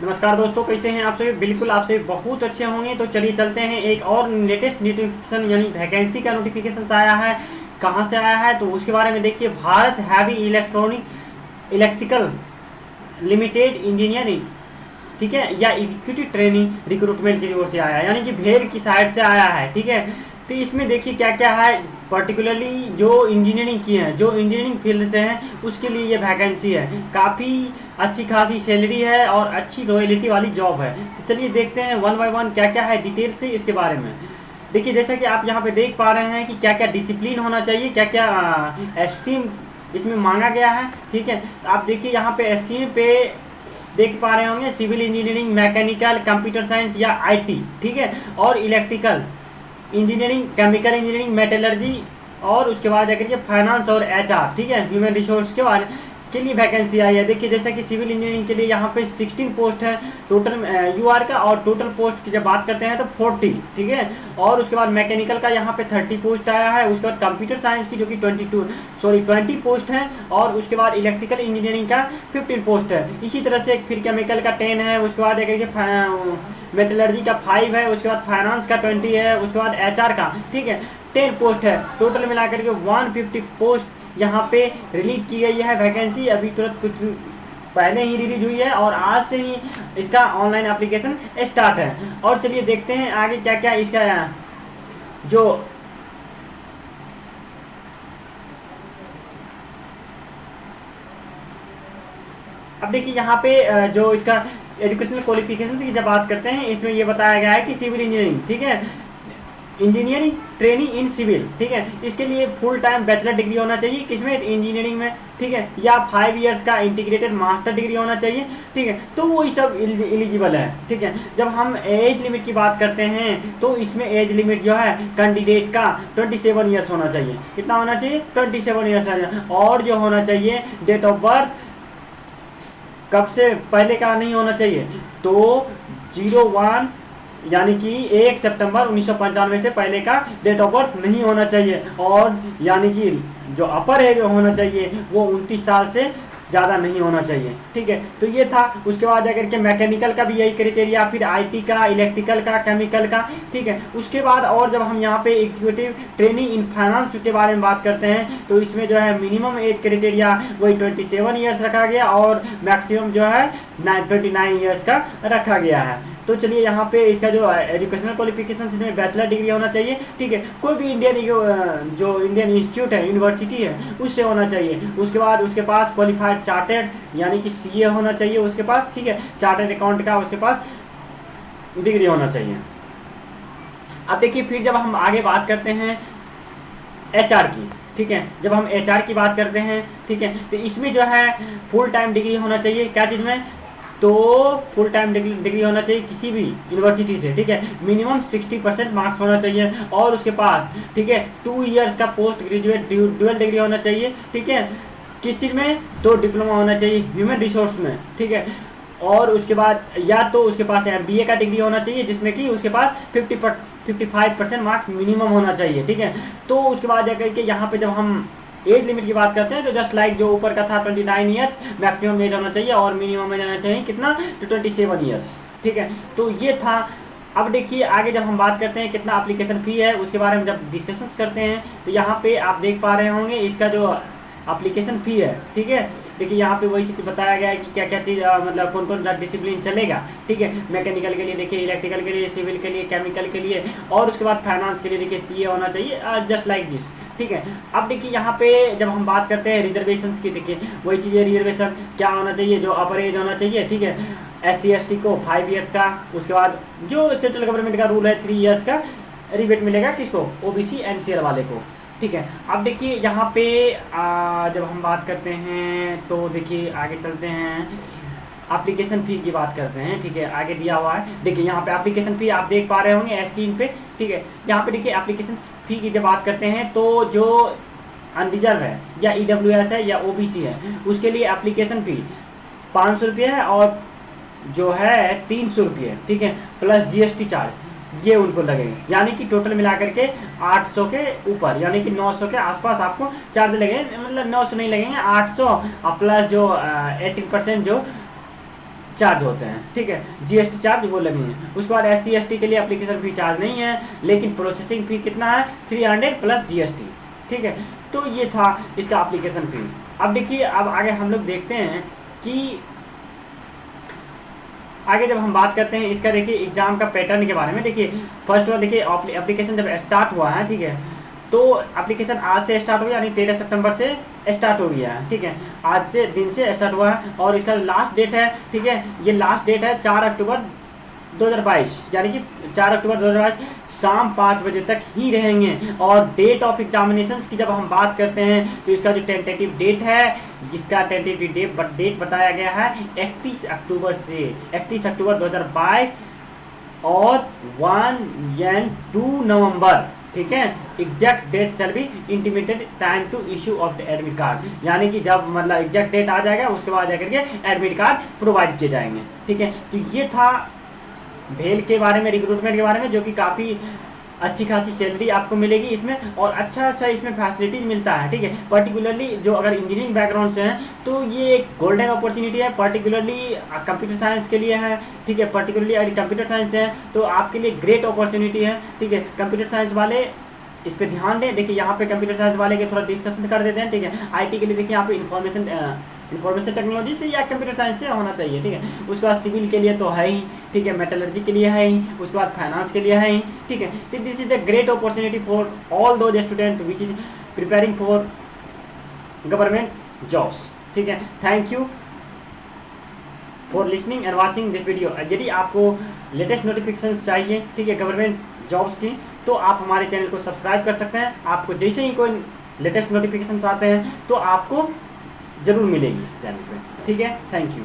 नमस्कार दोस्तों, कैसे हैं आप सभी। बिल्कुल आप सभी बहुत अच्छे होंगे। तो चलिए चलते हैं, एक और लेटेस्ट नोटिफिकेशन यानी वैकेंसी का नोटिफिकेशन आया है। कहाँ से आया है तो उसके बारे में देखिए। Bharat heavy electrical limited engineering, ठीक है, या इक्विटी ट्रेनिंग रिक्रूटमेंट की ओर से आया है, यानी कि भेल की साइड से आया है। ठीक है, तो इसमें देखिए क्या क्या है। पर्टिकुलरली जो इंजीनियरिंग की है, जो इंजीनियरिंग फील्ड से है, उसके लिए ये वैकेंसी है। काफ़ी अच्छी खासी सैलरी है और अच्छी रॉयल्टी वाली जॉब है। तो चलिए देखते हैं वन बाय वन क्या क्या है डिटेल से इसके बारे में। देखिए जैसा कि आप यहाँ पे देख पा रहे हैं कि क्या क्या डिसिप्लिन होना चाहिए, क्या क्या स्ट्रीम इसमें मांगा गया है। ठीक है, तो आप देखिए यहाँ पे स्क्रीन पे देख पा रहे होंगे civil engineering, mechanical, computer science या आईटी, ठीक है, और electrical engineering, chemical engineering, metallurgy, और उसके बाद जाकर के फाइनेंस और एचआर, ठीक है, ह्यूमन रिसोर्स के लिए वैकेंसी आई है। देखिए जैसे कि सिविल इंजीनियरिंग के लिए यहाँ पे 16 पोस्ट है टोटल यूआर का, और टोटल पोस्ट की जब बात करते हैं तो 40, ठीक है। और उसके बाद मैकेनिकल का यहाँ पे 30 पोस्ट आया है। उसके बाद कंप्यूटर साइंस की जो कि 20 पोस्ट है, और उसके बाद इलेक्ट्रिकल इंजीनियरिंग का 15 पोस्ट है। इसी तरह से फिर केमिकल का 10 है। उसके बाद मेटलर्जी का 5 है। उसके बाद फाइनेंस का 20 है। उसके बाद एचआर का, ठीक है, 10 पोस्ट है। टोटल मिलाकर के 150 पोस्ट यहाँ पे रिलीज की गई है वैकेंसी। अभी तुरंत कुछ पहले ही रिलीज हुई है और आज से ही इसका ऑनलाइन एप्लीकेशन स्टार्ट है। और चलिए देखते हैं आगे क्या क्या इसका जो अब देखिए यहाँ पे जो इसका एजुकेशनल क्वालिफिकेशन की जब बात करते हैं, इसमें ये बताया गया है कि सिविल इंजीनियरिंग, ठीक है, इंजीनियरिंग ट्रेनिंग इन सिविल, ठीक है, इसके लिए फुल टाइम बैचलर डिग्री होना चाहिए किसमें, इंजीनियरिंग में, ठीक है, या 5 इयर्स का इंटीग्रेटेड मास्टर डिग्री होना चाहिए, ठीक है। तो वही सब एलिजिबल है, ठीक है। जब हम एज लिमिट की बात करते हैं तो इसमें एज लिमिट जो है कैंडिडेट का 27 ईयर्स होना चाहिए। कितना होना चाहिए, 27 ईयर्स। और जो होना चाहिए डेट ऑफ बर्थ कब से पहले का नहीं होना चाहिए, तो 01 यानी कि 1 सितंबर 1995 से पहले का डेट ऑफ बर्थ नहीं होना चाहिए। और यानी कि जो अपर एज होना चाहिए वो 29 साल से ज़्यादा नहीं होना चाहिए, ठीक है। तो ये था। उसके बाद अगर के मैकेनिकल का भी यही क्राइटेरिया, फिर आईटी का, इलेक्ट्रिकल का, केमिकल का, ठीक है। उसके बाद और जब हम यहाँ पे एग्जीक्यूटिव ट्रेनिंग इन फाइनेंस के बारे में बात करते हैं तो इसमें जो है मिनिमम एज क्राइटेरिया वही 27 ईयर्स रखा गया और मैक्सिमम जो है 29 ईयर्स का रखा गया है। तो चलिए यहाँ पे इसका जो एजुकेशनल क्वालिफिकेशन इसमें बैचलर डिग्री होना चाहिए, ठीक है। कोई भी जो इंडियन इंस्टीट्यूट है, यूनिवर्सिटी है, उससे होना चाहिए। उसके बाद उसके पास क्वालिफाइड चार्टेड यानी कि सीए होना चाहिए उसके पास, ठीक है, चार्टेड अकाउंट का उसके पास डिग्री होना चाहिए। अब देखिए फिर जब हम आगे बात करते हैं एचआर की, ठीक है, जब हम एचआर की बात करते हैं, ठीक है, तो इसमें जो है फुल टाइम डिग्री होना चाहिए। क्या चीज़ में, तो फुल टाइम डिग्री होना चाहिए किसी भी यूनिवर्सिटी से, ठीक है। मिनिमम 60% मार्क्स होना चाहिए और उसके पास, ठीक है, 2 इयर्स का पोस्ट ग्रेजुएट ड्यूअल डिग्री होना चाहिए, ठीक है। किस चीज़ में, तो डिप्लोमा होना चाहिए ह्यूमन रिसोर्स में, ठीक है। और उसके बाद या तो उसके पास एमबीए का डिग्री होना चाहिए जिसमें कि उसके पास 55% मार्क्स मिनिमम होना चाहिए, ठीक है। तो उसके बाद जाकर के यहाँ पे जब हम एज लिमिट की बात करते हैं तो जस्ट लाइक जो ऊपर का था 29 ईयर्स मैक्सिमम एज होना चाहिए और मिनिमम में जाना चाहिए कितना, तो 27 ईयर्स, ठीक है। तो ये था। अब देखिए आगे जब हम बात करते हैं कितना एप्लीकेशन फ़ी है उसके बारे में जब डिस्कशंस करते हैं तो यहाँ पे आप देख पा रहे होंगे इसका जो एप्लीकेशन फ़ी है, ठीक है। देखिए यहाँ पे वही चीज़ बताया गया है कि क्या क्या चीज़ मतलब कौन कौन सा डिसिप्लिन चलेगा, ठीक है। मैकेनिकल के लिए देखिए, इलेक्ट्रिकल के लिए, सिविल के लिए, केमिकल के लिए, और उसके बाद फाइनेंस के लिए देखिए सीए होना चाहिए, जस्ट लाइक दिस, ठीक है। अब देखिए यहाँ पे जब हम बात करते हैं रिजर्वेशन की, देखिए वही चीज़ है, रिजर्वेशन क्या होना चाहिए, जो अपर एज होना चाहिए, ठीक है। SC/ST को 5 ईयर्स का, उसके बाद जो सेंट्रल गवर्नमेंट का रूल है 3 ईयर्स का रिबेट मिलेगा किसको, OBC NCL वाले को, ठीक है। अब देखिए यहाँ पे जब हम बात करते हैं तो देखिए आगे चलते हैं एप्लीकेशन फ़ी की बात करते हैं, ठीक है। आगे दिया हुआ है, देखिए यहाँ पे एप्लीकेशन फ़ी आप देख पा रहे होंगे स्क्रीन पे, ठीक है। यहाँ पे देखिए एप्लीकेशन फ़ी की जब बात करते हैं तो जो अनरिजर्व है या EWS है या OBC है उसके लिए एप्लीकेशन फ़ी 500 रुपये है और जो है 300 रुपये, ठीक है, प्लस GST चार्ज ये उनको लगेंगे, यानी कि टोटल मिलाकर के 800 के ऊपर यानी कि 900 के आसपास आपको चार्ज लगेंगे। मतलब 900 नहीं लगेंगे, 800 और प्लस जो 18% जो चार्ज होते हैं, ठीक है, जीएसटी चार्ज वो लगेंगे। उसके बाद SC ST के लिए एप्लीकेशन फी चार्ज नहीं है, लेकिन प्रोसेसिंग फी कितना है 300 प्लस जीएसटी, ठीक है। तो ये था इसका एप्लीकेशन फी। अब देखिए, अब आगे हम लोग देखते हैं कि आगे जब हम बात करते हैं इसका, देखिए एग्जाम का पैटर्न के बारे में। देखिए फर्स्ट बार देखिए एप्लीकेशन जब स्टार्ट हुआ है, ठीक है, तो एप्लीकेशन आज से स्टार्ट हुआ, यानी 13 सितंबर से स्टार्ट हो गया है, ठीक है, आज से दिन से स्टार्ट हुआ है। और इसका लास्ट डेट है, ठीक है, ये लास्ट डेट है 4 अक्टूबर 2022, यानी कि 4 अक्टूबर 2022 शाम 5 बजे तक ही रहेंगे। और डेट ऑफ एग्जामिनेशंस की जब हम बात करते हैं तो इसका जो टेंटेटिव डेट है, जिसका टेंटेटिव डेट बताया गया है 31 अक्टूबर से 31 अक्टूबर 2022 और 1 and 2 नवंबर, ठीक है, exact date shall be intimated time to issue of the admit card, यानी कि जब मतलब एग्जैक्ट डेट आ जाएगा उसके बाद जाकर के एडमिट कार्ड प्रोवाइड किए जाएंगे, ठीक है। तो ये था भेल के बारे में, रिक्रूटमेंट के बारे में, जो कि काफ़ी अच्छी खासी सैलरी आपको मिलेगी इसमें, और अच्छा इसमें फैसिलिटीज मिलता है, ठीक है। पर्टिकुलरली जो अगर इंजीनियरिंग बैकग्राउंड से हैं तो ये एक गोल्डन अपॉर्चुनिटी है, पर्टिकुलरली कंप्यूटर साइंस के लिए है, ठीक है। पर्टिकुलरली अगर कंप्यूटर साइंस है तो आपके लिए ग्रेट अपॉर्चुनिटी है, ठीक है। कंप्यूटर साइंस वाले इस पर ध्यान दें। देखिए यहाँ पे कंप्यूटर साइंस वाले के थोड़ा डिस्कशन कर देते हैं, ठीक है। IT के लिए देखिए यहाँ पे इंफॉर्मेशन टेक्नोलॉजी से या कंप्यूटर साइंस से होना चाहिए, ठीक है। उसके बाद सिविल के लिए तो है ही, ठीक है, मेटलर्जी के लिए है ही, उसके बाद फाइनेंस के लिए है ही, ठीक है। तो this is the great opportunity for all those student which is preparing for government jobs, ठीक है। Thank you for listening and watching this video. यदि आपको लेटेस्ट नोटिफिकेशन चाहिए, ठीक है, गवर्नमेंट जॉब्स की, तो आप हमारे चैनल को सब्सक्राइब कर सकते हैं। आपको जैसे ही कोई लेटेस्ट नोटिफिकेशन आते हैं तो आपको जरूर मिलेगी इस चैनल पे, ठीक है। Thank you.